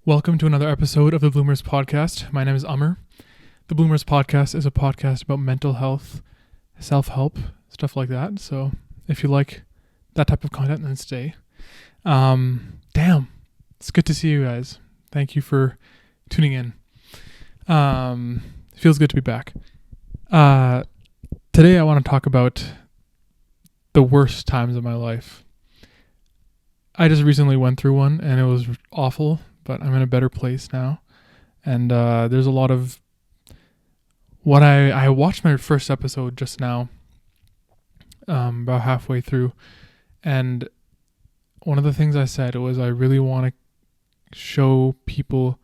Welcome to another episode of the Bloomers Podcast. My name is Amr. The Bloomers Podcast is a podcast about mental health, self-help, stuff like that. So if you like that type of content, then stay. It's good to see you guys. Thank you for tuning in. It feels good to be back. Today I want to talk about the worst times of my life. I just recently went through one and it was awful. But I'm in a better place now. And there's a lot of what I watched my first episode just now, about halfway through. And one of the things I said was I really want to show people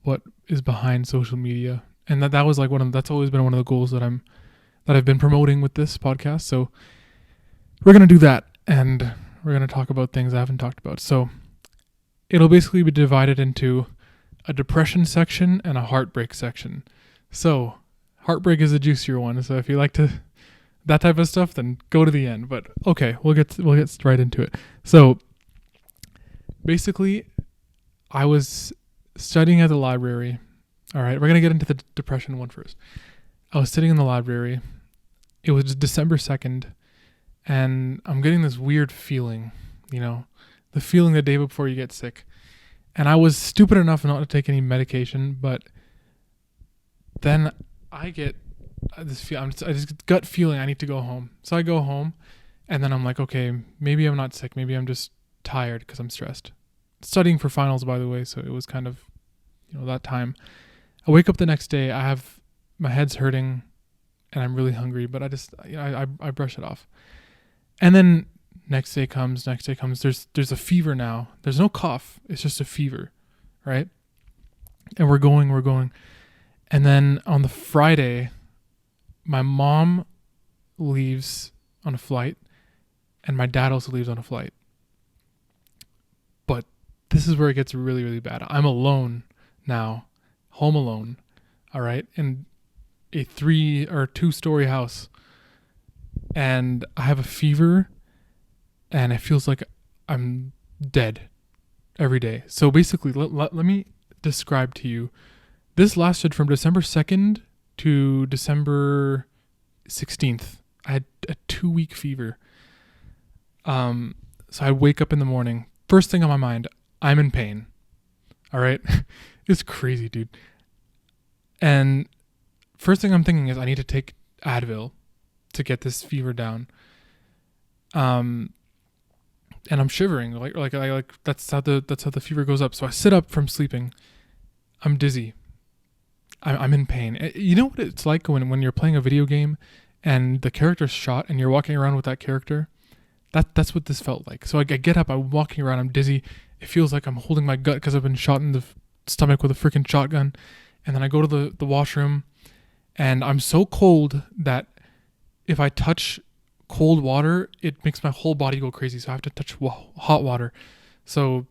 what is behind social media. And that was like that's always been one of the goals that I've been promoting with this podcast. So we're going to do that. And we're going to talk about things I haven't talked about. So it'll basically be divided into a depression section and a heartbreak section. So heartbreak is a juicier one. So if you like that type of stuff, then go to the end. But okay, we'll get right into it. So basically, I was studying at the library. All right, we're going to get into the depression one first. I was sitting in the library. It was December 2nd, and I'm getting this weird feeling, the feeling the day before you get sick. And I was stupid enough not to take any medication, but then I get this I just gut feeling I need to go home. So I go home, and then I'm like, okay, maybe I'm not sick. Maybe I'm just tired because I'm stressed. Studying for finals, by the way, so it was kind of, that time. I wake up the next day. My head's hurting, and I'm really hungry, but I brush it off. And then next day comes, there's a fever now. There's no cough. It's just a fever, right? And we're going. And then on the Friday, my mom leaves on a flight and my dad also leaves on a flight. But this is where it gets really, really bad. I'm alone now, home alone, all right, in a 3 or 2-story house. And I have a fever. And it feels like I'm dead every day. So basically, let me describe to you. This lasted from December 2nd to December 16th. I had a 2-week fever. So I wake up in the morning. First thing on my mind, I'm in pain. All right? It's crazy, dude. And first thing I'm thinking is I need to take Advil to get this fever down. And I'm shivering, like that's how the fever goes up. So I sit up from sleeping. I'm dizzy. I'm in pain. You know what it's like when you're playing a video game, and the character's shot, and you're walking around with that character. That's what this felt like. So I get up. I'm walking around. I'm dizzy. It feels like I'm holding my gut because I've been shot in the stomach with a freaking shotgun. And then I go to the washroom, and I'm so cold that if I touch cold water, it makes my whole body go crazy. So I have to touch hot water. So,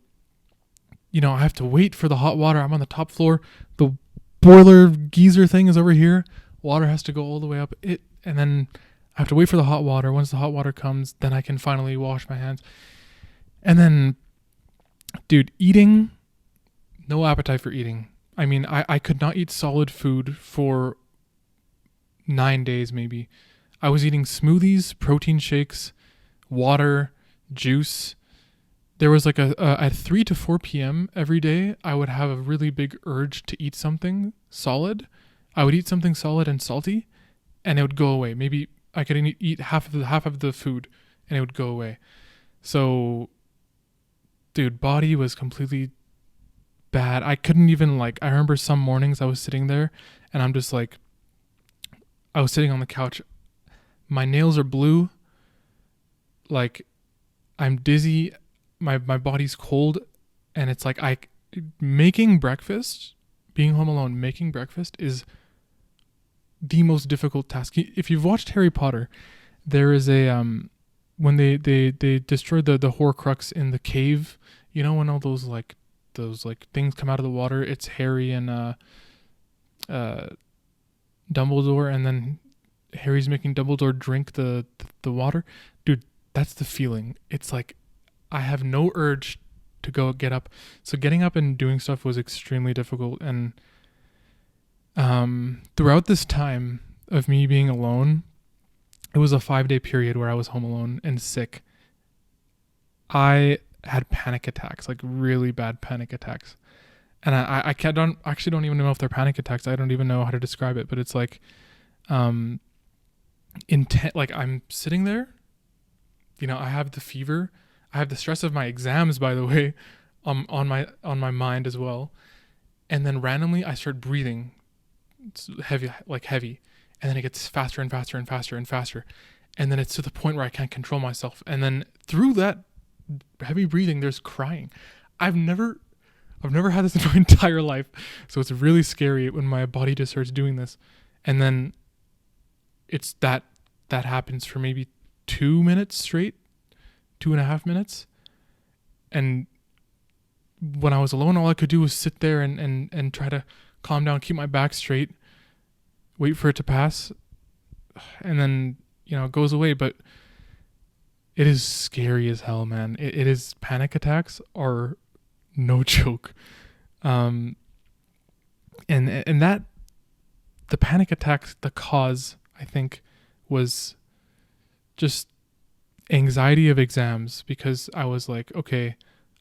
I have to wait for the hot water. I'm on the top floor. The boiler geyser thing is over here. Water has to go all the way up it. And then I have to wait for the hot water. Once the hot water comes, then I can finally wash my hands. And then, dude, eating, no appetite for eating. I mean, I could not eat solid food for 9 days maybe. I was eating smoothies, protein shakes, water, juice. There was like at 3 to 4 p.m. every day, I would have a really big urge to eat something solid. I would eat something solid and salty, and it would go away. Maybe I could eat half of the food, and it would go away. So, dude, body was completely bad. I couldn't even I remember some mornings I was sitting there, and I'm just like, I was sitting on the couch. My nails are blue. I'm dizzy. My body's cold. And it's like making breakfast, being home alone, making breakfast is the most difficult task. If you've watched Harry Potter, there is a, when they destroyed the Horcrux in the cave, when all those things come out of the water, it's Harry and Dumbledore, and then Harry's making Dumbledore drink the water. Dude, that's the feeling. It's like I have no urge to go get up. So getting up and doing stuff was extremely difficult. And throughout this time of me being alone, it was a 5-day period where I was home alone and sick. I had panic attacks, like really bad panic attacks. And I actually don't even know if they're panic attacks. I don't even know how to describe it, but it's like, intent. Like I'm sitting there, I have the fever. I have the stress of my exams, by the way, on my mind as well. And then randomly I start breathing. It's heavy, and then it gets faster and faster and faster and faster, and then it's to the point where I can't control myself. And then through that heavy breathing, there's crying. I've never had this in my entire life, so it's really scary when my body just starts doing this. And then it's that happens for maybe 2 minutes straight, 2.5 minutes. And when I was alone, all I could do was sit there and try to calm down, keep my back straight, wait for it to pass, and then it goes away. But it is scary as hell, man. It is, panic attacks are no joke. And that, the panic attacks, the cause, I think, was just anxiety of exams, because I was like, okay,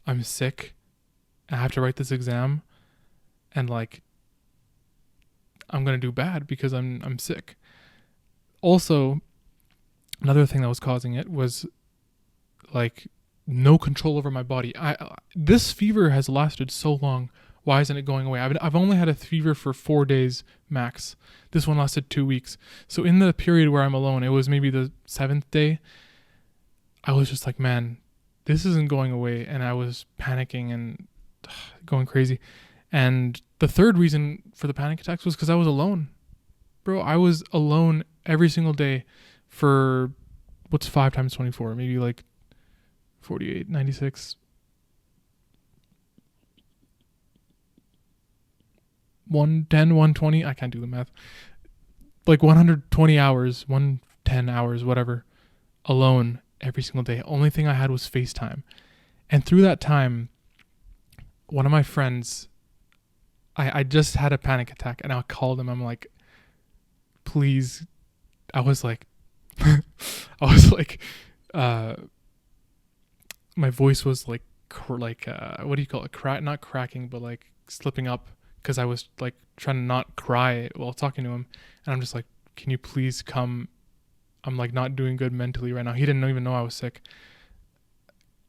I'm sick, I have to write this exam, and like I'm gonna do bad because I'm sick. Also, another thing that was causing it was like no control over my body. This fever has lasted so long. Why isn't it going away? I've only had a fever for 4 days max. This one lasted 2 weeks. So in the period where I'm alone, it was maybe the 7th day, I was just like, man, this isn't going away. And I was panicking and going crazy. And the third reason for the panic attacks was because I was alone. Bro, I was alone every single day for, what's 5 times 24? Maybe like 48, 96. 110, 120. I can't do the math. Like 120 hours, 110 hours, whatever, alone every single day. Only thing I had was FaceTime. And through that time, one of my friends, I just had a panic attack, and I called him. I'm like, please. I was like, my voice was like, what do you call it? Not cracking, but like slipping up, because I was like trying to not cry while talking to him. And I'm just like, can you please come? I'm like not doing good mentally right now. He didn't even know I was sick.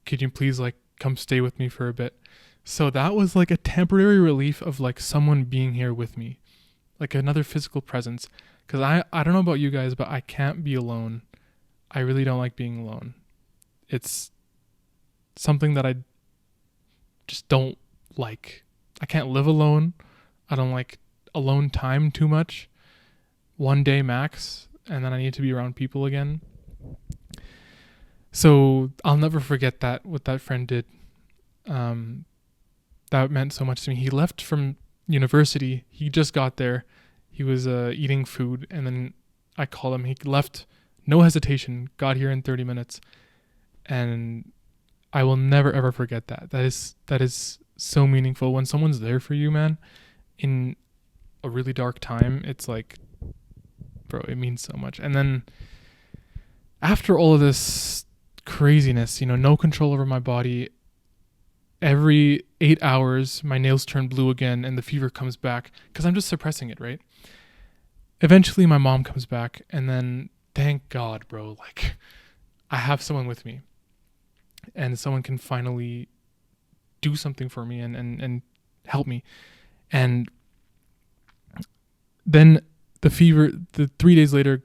Could you please like come stay with me for a bit? So that was like a temporary relief of like someone being here with me, like another physical presence. Because I don't know about you guys, but I can't be alone. I really don't like being alone. It's something that I just don't like. I can't live alone. I don't like alone time too much. 1 day max, and then I need to be around people again. So I'll never forget that, what that friend did. That meant so much to me. He left from university. He just got there. He was eating food, and then I called him. He left, no hesitation, got here in 30 minutes. And I will never ever forget that. That is so meaningful when someone's there for you, man, in a really dark time. It's like, bro, it means so much. And then after all of this craziness, no control over my body, every 8 hours my nails turn blue again and the fever comes back because I'm just suppressing it, right? Eventually my mom comes back, and then thank God, bro, like I have someone with me, and someone can finally do something for me and help me. And then the fever, the 3 days later,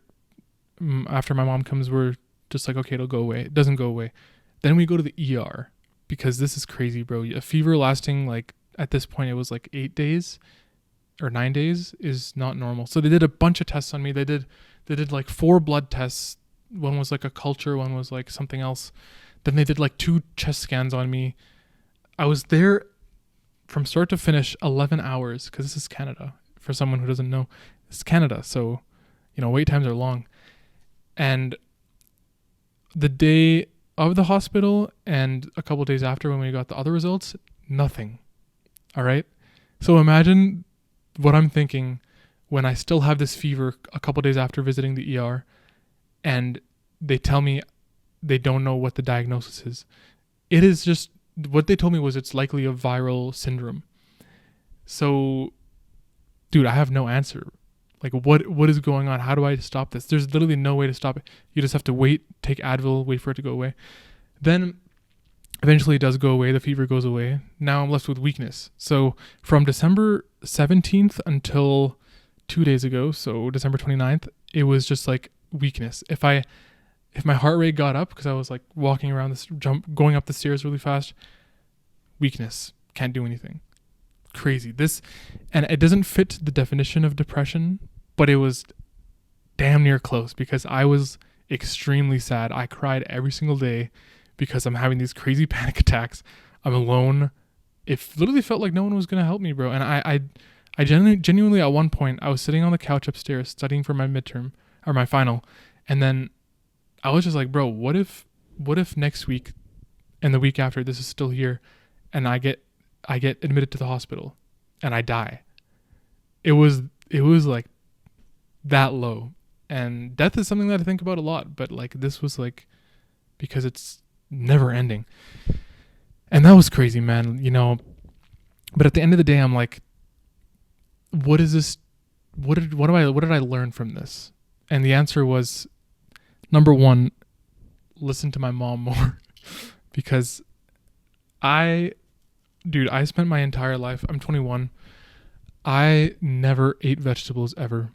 after my mom comes, we're just like, okay, it'll go away. It doesn't go away. Then we go to the ER, because this is crazy, bro. A fever lasting, like, at this point, it was like 8 days or 9 days is not normal. So they did a bunch of tests on me. They did like 4 blood tests. One was like a culture. One was like something else. Then they did like 2 chest scans on me. I was there from start to finish 11 hours, because this is Canada. For someone who doesn't know, it's Canada. So, wait times are long. And the day of the hospital and a couple days after when we got the other results, nothing. All right. So imagine what I'm thinking when I still have this fever a couple days after visiting the ER and they tell me they don't know what the diagnosis is. It is just, what they told me was it's likely a viral syndrome. So, dude, I have no answer. Like, what is going on? How do I stop this? There's literally no way to stop it. You just have to wait, take Advil, wait for it to go away. Then eventually it does go away. The fever goes away. Now I'm left with weakness. So from December 17th until 2 days ago, so December 29th, it was just like weakness. If my heart rate got up because I was like walking around this going up the stairs really fast, weakness, can't do anything. Crazy. This, and it doesn't fit the definition of depression, but it was damn near close because I was extremely sad. I cried every single day because I'm having these crazy panic attacks. I'm alone. It literally felt like no one was going to help me, bro. And I genuinely at one point, I was sitting on the couch upstairs studying for my midterm or my final. And then I was just like, bro, what if next week and the week after this is still here and I get admitted to the hospital and I die? It was like that low. And death is something that I think about a lot, but like this was like, because it's never ending. And that was crazy, man, you know. But at the end of the day, I'm like, what is this? What did I learn from this? And the answer was, number one, listen to my mom more. Because I spent my entire life, I'm 21, I never ate vegetables ever.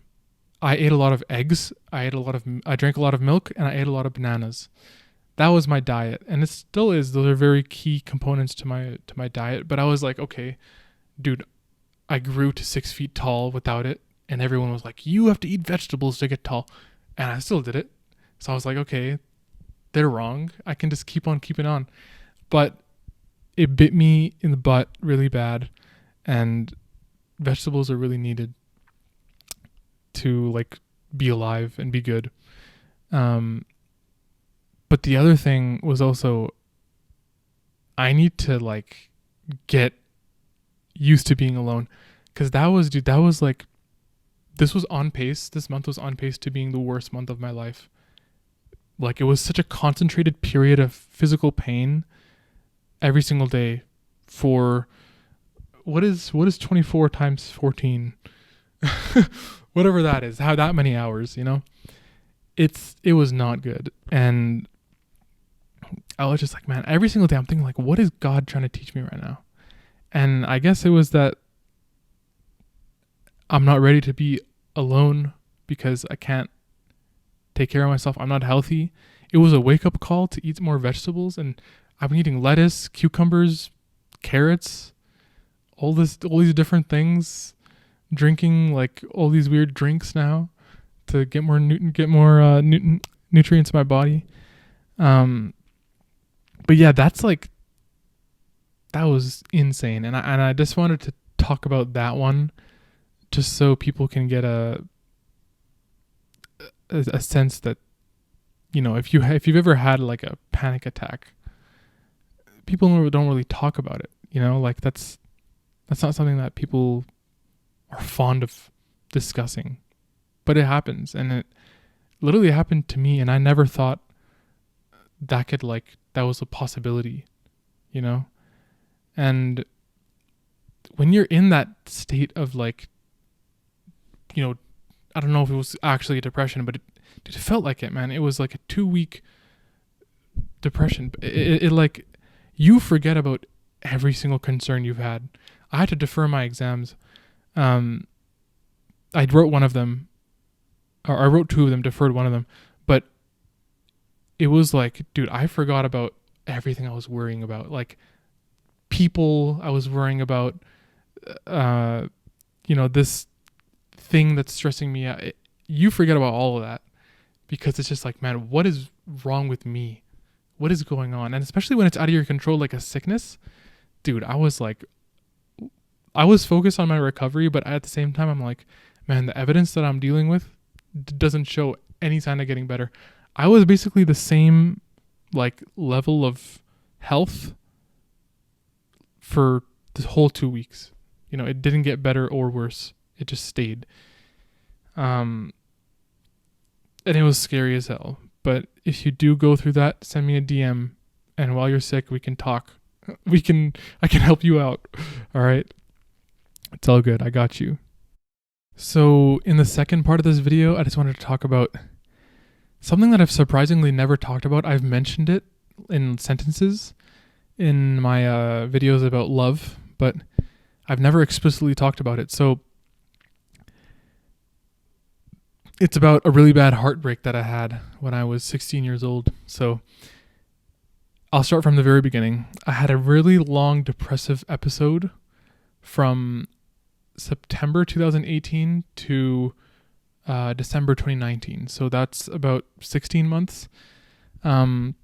I ate a lot of eggs, I drank a lot of milk, and I ate a lot of bananas. That was my diet, and it still is. Those are very key components to my diet. But I was like, okay, dude, I grew to 6 feet tall without it, and everyone was like, you have to eat vegetables to get tall, and I still did it. So I was like, okay, they're wrong. I can just keep on keeping on. But it bit me in the butt really bad, and vegetables are really needed to like be alive and be good. But the other thing was also, I need to like get used to being alone, because that was like, this was on pace. This month was on pace to being the worst month of my life. Like, it was such a concentrated period of physical pain every single day for what is 24 times 14? Whatever that is, how that many hours, you know? It was not good. And I was just like, man, every single day I'm thinking like, what is God trying to teach me right now? And I guess it was that I'm not ready to be alone because I can't take care of myself. I'm not healthy. It was a wake-up call to eat more vegetables, and I've been eating lettuce, cucumbers, carrots, all these different things, drinking like all these weird drinks now to get more nutrients in my body. But yeah, that was insane, and I just wanted to talk about that one, just so people can get a sense that, you know, if you've ever had like a panic attack, people don't really talk about it. You know, like that's not something that people are fond of discussing, but it happens, and it literally happened to me, and I never thought that was a possibility, you know? And when you're in that state of like, you know, I don't know if it was actually a depression, but it felt like it, man. It was like a 2-week depression. It like, you forget about every single concern you've had. I had to defer my exams. I wrote one of them, or I wrote 2 of them, deferred one of them, but it was like, dude, I forgot about everything I was worrying about. Like, people I was worrying about, you know, this thing that's stressing me out. You forget about all of that because it's just like, man, what is wrong with me? What is going on? And especially when it's out of your control, like a sickness, dude, I was focused on my recovery, but at the same time, I'm like, man, the evidence that I'm dealing with doesn't show any sign of getting better. I was basically the same like level of health for the whole 2 weeks. It didn't get better or worse. It just stayed. And it was scary as hell. But if you do go through that, send me a DM, and while you're sick, we can talk. I can help you out. All right. It's all good. I got you. So in the second part of this video, I just wanted to talk about something that I've surprisingly never talked about. I've mentioned it in sentences in my videos about love, but I've never explicitly talked about it. So it's about a really bad heartbreak that I had when I was 16 years old. So I'll start from the very beginning. I had a really long depressive episode from September 2018 to December 2019. So that's about 16 months. And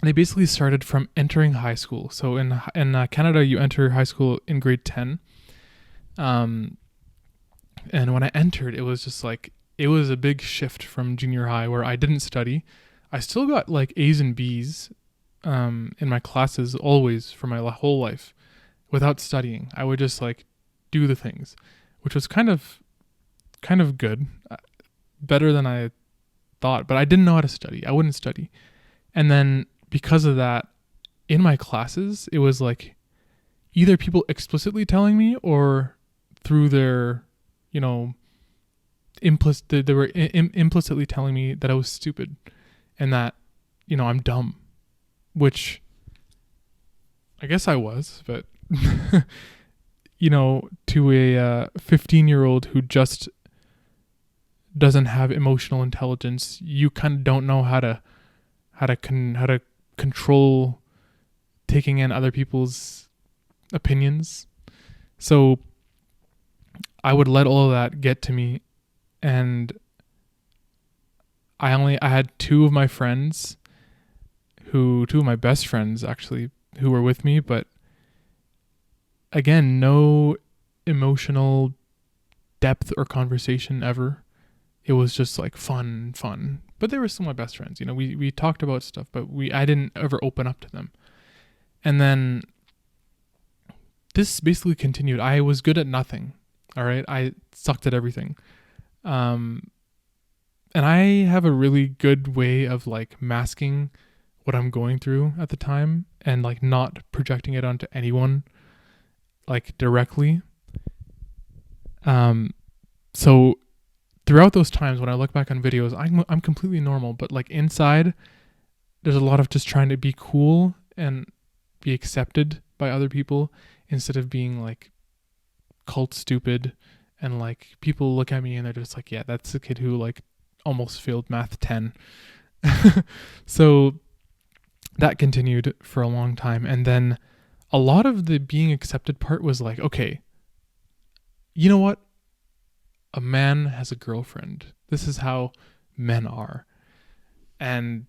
it basically started from entering high school. So in Canada, you enter high school in grade 10. And when I entered, it was just like, it was a big shift from junior high where I didn't study. I still got like A's and B's in my classes always for my whole life without studying. I would just like do the things, which was kind of good, better than I thought, but I didn't know how to study. I wouldn't study. And then because of that, in my classes, it was like either people explicitly telling me or through their, they were implicitly telling me that I was stupid and that, I'm dumb, which I guess I was, but, to a 15-year-old who just doesn't have emotional intelligence, you kind of don't know how to control taking in other people's opinions. So I would let all of that get to me, and I had two of my best friends actually, who were with me, but again, no emotional depth or conversation ever. It was just like fun. But they were still my best friends. We talked about stuff, but I didn't ever open up to them. And then this basically continued. I was good at nothing. All right. I sucked at everything. And I have a really good way of like masking what I'm going through at the time and like not projecting it onto anyone like directly. So throughout those times when I look back on videos, I'm completely normal, but like inside there's a lot of just trying to be cool and be accepted by other people instead of being like cult stupid, and like people look at me and they're just like, yeah, that's the kid who like almost failed math 10. So that continued for a long time, and then a lot of the being accepted part was like, okay, you know what? A man has a girlfriend. This is how men are. And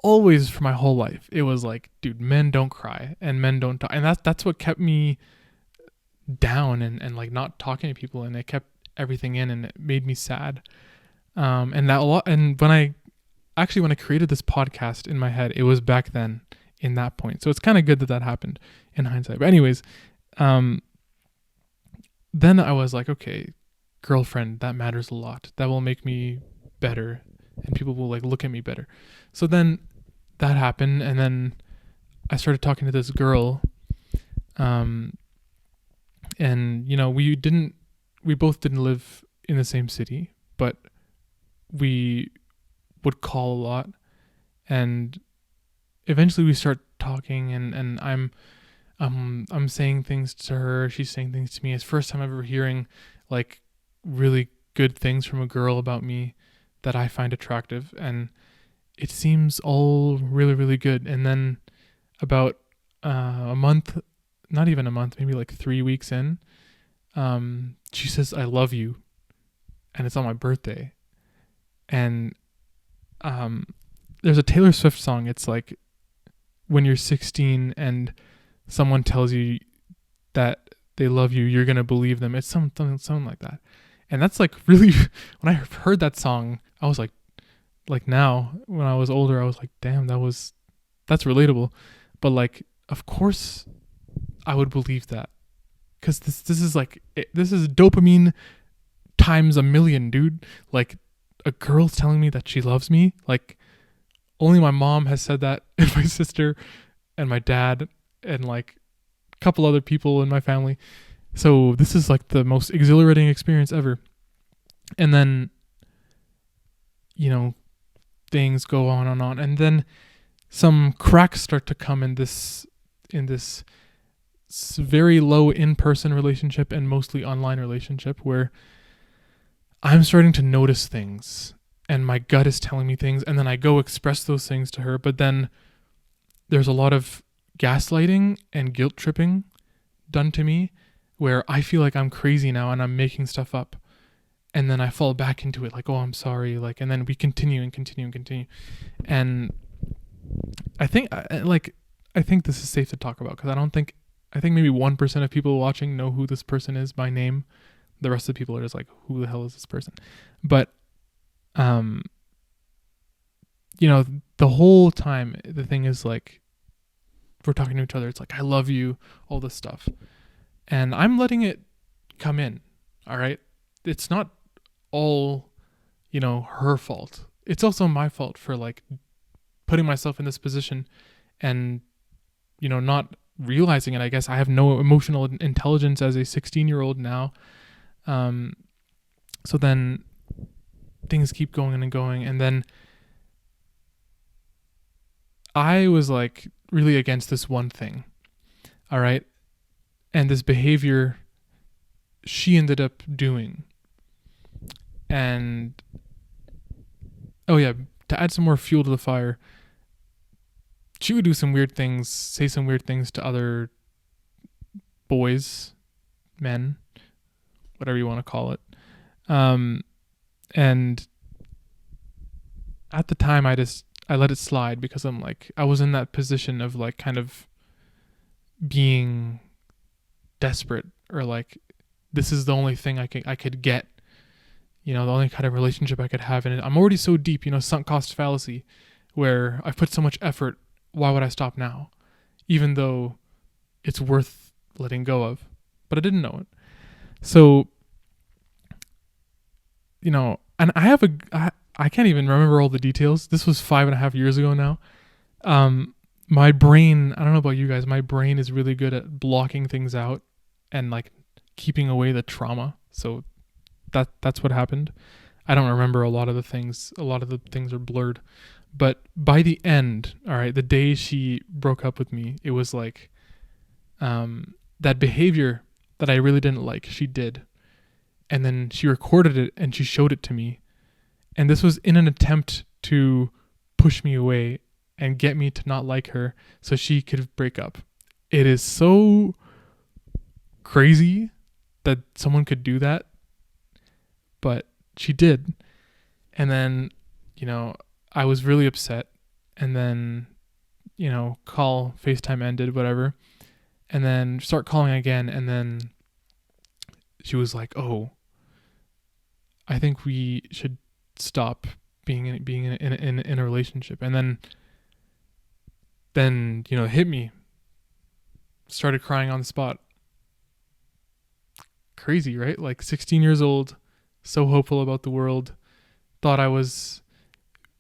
always for my whole life, it was like, dude, men don't cry and men don't talk. And that's what kept me down and like not talking to people, and it kept everything in, and it made me sad. And when I created this podcast in my head, it was back then in that point. So it's kind of good that happened in hindsight. But anyways, then I was like, okay, girlfriend, that matters a lot. That will make me better, and people will like look at me better. So then that happened, and then I started talking to this girl, and we both didn't live in the same city, but we would call a lot, and eventually we start talking, and I'm saying things to her, she's saying things to me. It's the first time ever hearing like really good things from a girl about me that I find attractive, and it seems all really, really good. And then about a month, not even a month, maybe like 3 weeks in, she says, I love you. And it's on my birthday. And there's a Taylor Swift song. It's like when you're 16 and someone tells you that they love you, you're going to believe them. It's something like that. And that's like really, when I heard that song, I was like like now when I was older, I was like, damn, that's relatable. But like, of course I would believe that, because this is like, this is dopamine times a million, dude. Like, a girl's telling me that she loves me. Like, only my mom has said that, and my sister and my dad and like a couple other people in my family. So this is like the most exhilarating experience ever. And then, you know, things go on and on, and then some cracks start to come in this very low in-person relationship and mostly online relationship, where I'm starting to notice things and my gut is telling me things, and then I go express those things to her, but then there's a lot of gaslighting and guilt tripping done to me, where I feel like I'm crazy now and I'm making stuff up. And then I fall back into it, like, oh, I'm sorry, like, and then we continue and continue and continue. And I think this is safe to talk about, because I think maybe 1% of people watching know who this person is by name. The rest of the people are just like, who the hell is this person? But you know, the whole time the thing is like, we're talking to each other, it's like, I love you, all this stuff, and I'm letting it come in. All right, it's not all, you know, her fault. It's also my fault for like putting myself in this position and, you know, not realizing it. I guess I have no emotional intelligence as a 16-year-old now. So then things keep going and going, and then I was like really against this one thing. All right, and this behavior she ended up doing. And oh yeah, to add some more fuel to the fire, she would do some weird things, say some weird things to other boys, men, whatever you want to call it. And at the time I let it slide, because I'm like, I was in that position of like kind of being desperate, or like, this is the only thing I could get, you know, the only kind of relationship I could have in it. I'm already so deep, you know, sunk cost fallacy, where I've put so much effort. Why would I stop now? Even though it's worth letting go of. But I didn't know it. So, you know, and I can't even remember all the details. This was 5.5 years ago now. My brain, I don't know about you guys, my brain is really good at blocking things out and like keeping away the trauma. So that's what happened. I don't remember a lot of the things. A lot of the things are blurred. But by the end, all right, the day she broke up with me, it was like that behavior that I really didn't like, she did. And then she recorded it and she showed it to me. And this was in an attempt to push me away and get me to not like her so she could break up. It is so crazy that someone could do that, but she did. And then, you know, I was really upset, and then, you know, FaceTime ended, whatever, and then start calling again, and then she was like, oh, I think we should stop being in a relationship. And then, you know, it hit me. Started crying on the spot. Crazy, right? Like 16 years old, so hopeful about the world, thought I was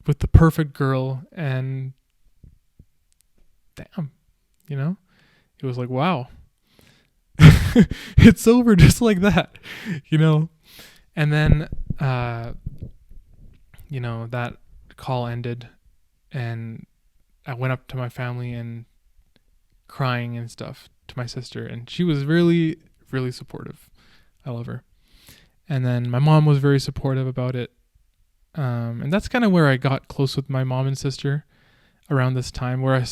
with the perfect girl, and damn, you know, it was like, wow, it's over just like that, you know. And then, you know, that call ended, and I went up to my family and crying and stuff to my sister, and she was really, really supportive. I love her. And then my mom was very supportive about it. And that's kind of where I got close with my mom and sister around this time, where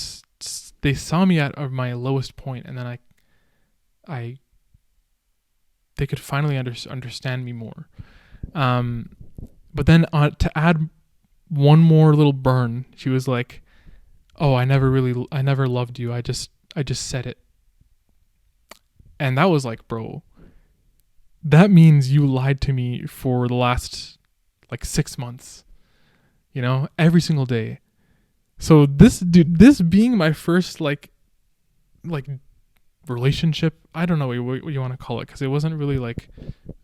they saw me at my lowest point, and then they could finally understand me more. But then to add one more little burn, she was like, "Oh, I never loved you. I just said it." And that was like, bro, that means you lied to me for the last like 6 months. every single day. So this being my first like relationship, I don't know what you want to call it, because it wasn't really like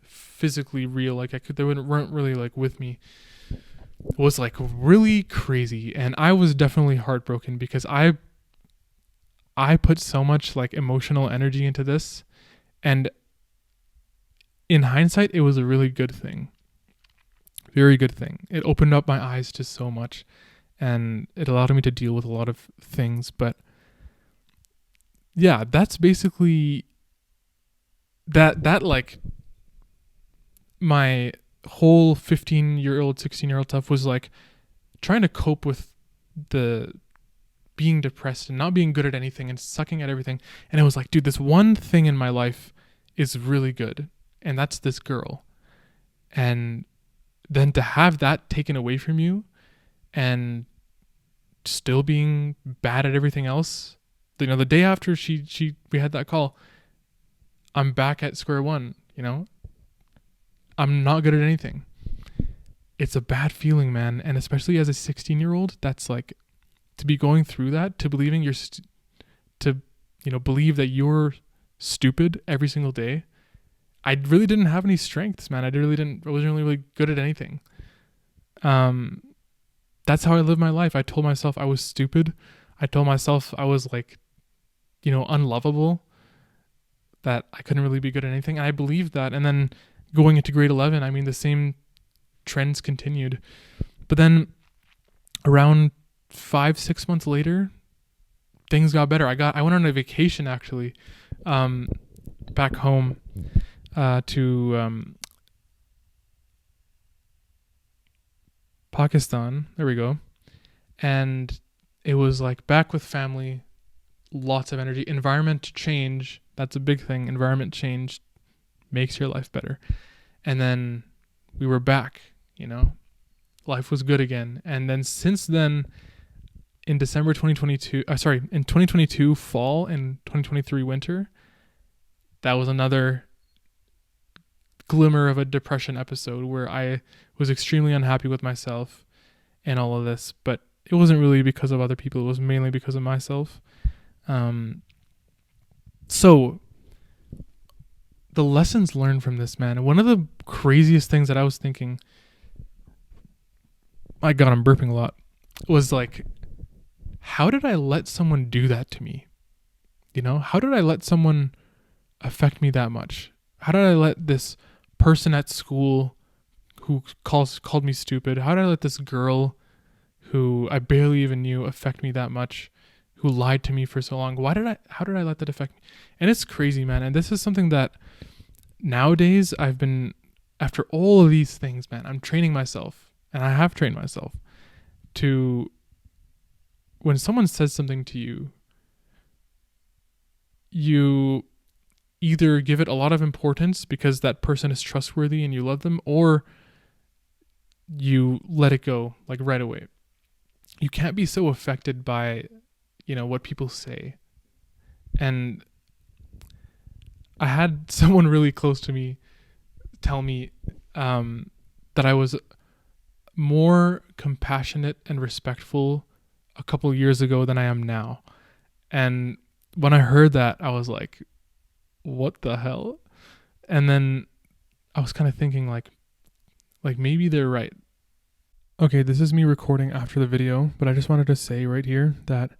physically real. Like they weren't really like with me. It was like really crazy, and I was definitely heartbroken because I put so much like emotional energy into this, and in hindsight, it was a really good thing. Very good thing. It opened up my eyes to so much, and it allowed me to deal with a lot of things. But yeah, that's basically that like my whole 15-year-old, 16-year-old stuff was like trying to cope with the being depressed and not being good at anything and sucking at everything. And it was like, dude, this one thing in my life is really good, and that's this girl. And then to have that taken away from you and still being bad at everything else, the day after we had that call, I'm back at square one. I'm not good at anything. It's a bad feeling, man. And especially as a 16-year-old, that's like, to be going through that, to believing believe that you're stupid every single day. I really didn't have any strengths, man. I wasn't really good at anything. That's how I lived my life. I told myself I was stupid. I told myself I was like, unlovable, that I couldn't really be good at anything. And I believed that. And then going into grade 11, I mean, the same trends continued. But then around 5-6 months later, things got better. I went on a vacation actually, back home, to Pakistan. There we go. And it was like back with family, lots of energy. Environment change, that's a big thing. Environment change makes your life better. And then we were back, life was good again. And then since then, in December 2022, in 2022 fall and 2023 winter, that was another glimmer of a depression episode where I was extremely unhappy with myself and all of this, but it wasn't really because of other people. It was mainly because of myself. So the lessons learned from this, man, one of the craziest things that I was thinking, my God, I'm burping a lot, was like, how did I let someone do that to me? How did I let someone affect me that much? How did I let this person at school who called me stupid, how did I let this girl who I barely even knew affect me that much, who lied to me for so long? How did I let that affect me? And it's crazy, man. And this is something that nowadays after all of these things, man, I'm training myself, and I have trained myself to, when someone says something to you, you either give it a lot of importance because that person is trustworthy and you love them, or you let it go like right away. You can't be so affected by, what people say. And I had someone really close to me tell me that I was more compassionate and respectful a couple years ago than I am now. And when I heard that, I was like, what the hell? And then I was kind of thinking like maybe they're right. Okay, this is me recording after the video, but I just wanted to say right here that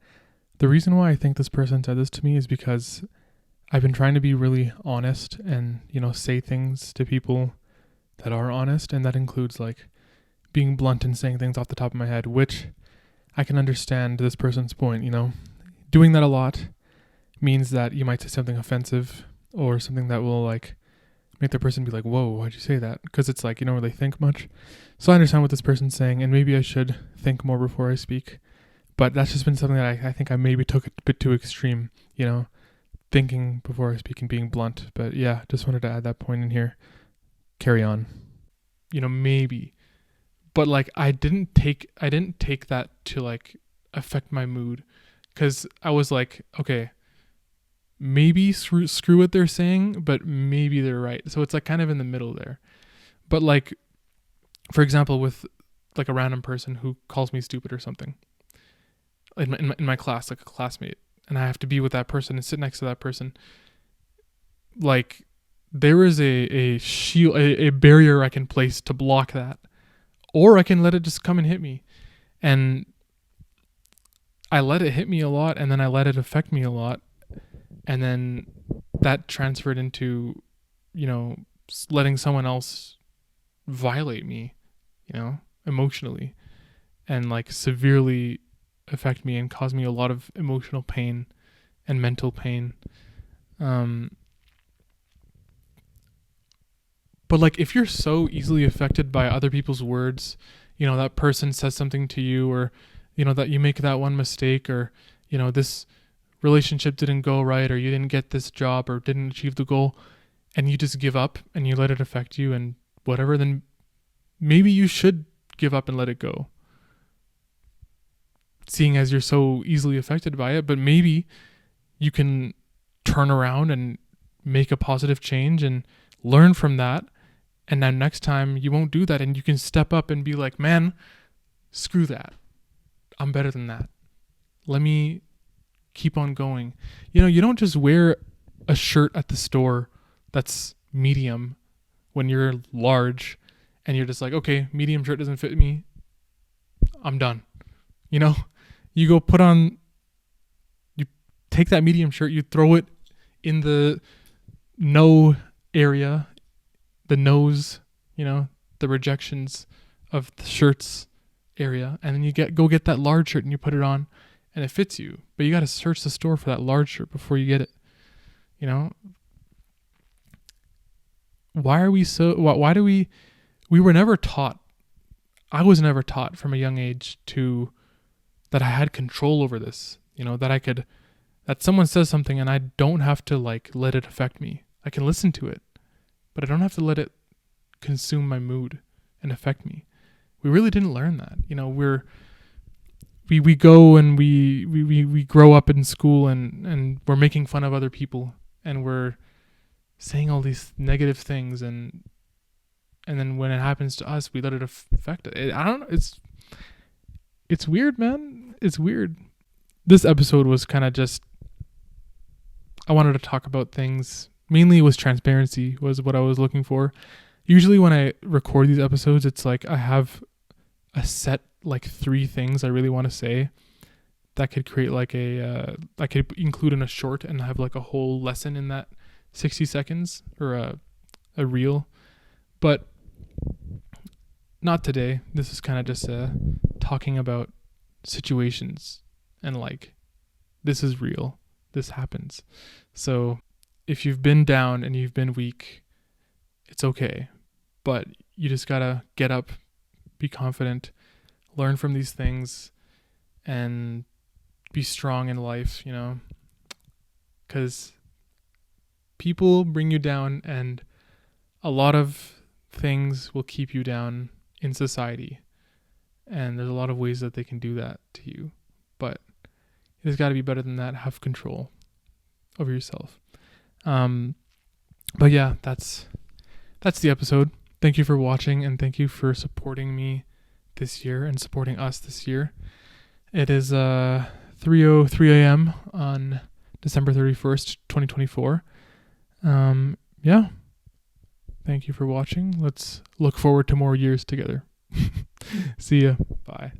the reason why I think this person said this to me is because I've been trying to be really honest and, say things to people that are honest. And that includes like being blunt and saying things off the top of my head, which I can understand this person's point, Doing that a lot means that you might say something offensive or something that will like make the person be like, whoa, why'd you say that? Because it's like, you don't really think much. So I understand what this person's saying, and maybe I should think more before I speak. But that's just been something that I think I maybe took a bit too extreme, thinking before I speak and being blunt. But yeah, just wanted to add that point in here. Carry on. Maybe. But like I didn't take that to like affect my mood, because I was like, okay, maybe screw what they're saying, but maybe they're right. So it's like kind of in the middle there. But like, for example, with like a random person who calls me stupid or something in my class, like a classmate, and I have to be with that person and sit next to that person, like there is a shield, a barrier I can place to block that, or I can let it just come and hit me. And I let it hit me a lot, and then I let it affect me a lot, and then that transferred into, letting someone else violate me, emotionally, and like severely affect me and cause me a lot of emotional pain and mental pain. But like if you're so easily affected by other people's words, that person says something to you, or that you make that one mistake, or this relationship didn't go right, or you didn't get this job or didn't achieve the goal, and you just give up and you let it affect you and whatever, then maybe you should give up and let it go, seeing as you're so easily affected by it. But maybe you can turn around and make a positive change and learn from that, and then next time you won't do that, and you can step up and be like, man, screw that, I'm better than that, let me keep on going. You don't just wear a shirt at the store that's medium when you're large, and you're just like, okay, medium shirt doesn't fit me, I'm done. You go you take that medium shirt, you throw it in the no area, the nose, the rejections of the shirts area, and then you go get that large shirt and you put it on and it fits you. But you got to search the store for that large shirt before you get it. Why do we were never taught, I was never taught from a young age that I had control over this, that someone says something and I don't have to like let it affect me. I can listen to it, but I don't have to let it consume my mood and affect me. We really didn't learn that. We go and we grow up in school and we're making fun of other people and we're saying all these negative things, and then when it happens to us, we let it affect it. I don't know. It's weird, man. It's weird. This episode was kind of just, I wanted to talk about things. Mainly it was transparency was what I was looking for. Usually when I record these episodes, it's like I have a set like 3 things I really want to say that could create like I could include in a short and have like a whole lesson in that 60 seconds or a reel. But not today. This is kind of just talking about situations and like, this is real. This happens. So if you've been down and you've been weak, it's okay. But you just gotta get up, be confident, learn from these things, and be strong in life, because people bring you down, and a lot of things will keep you down in society. And there's a lot of ways that they can do that to you. But it's got to be better than that. Have control over yourself. But yeah, that's the episode. Thank you for watching, and thank you for supporting me this year and supporting us this year. It is 3:03 a.m. on December 31st, 2024. Yeah. Thank you for watching. Let's look forward to more years together. See ya. Bye.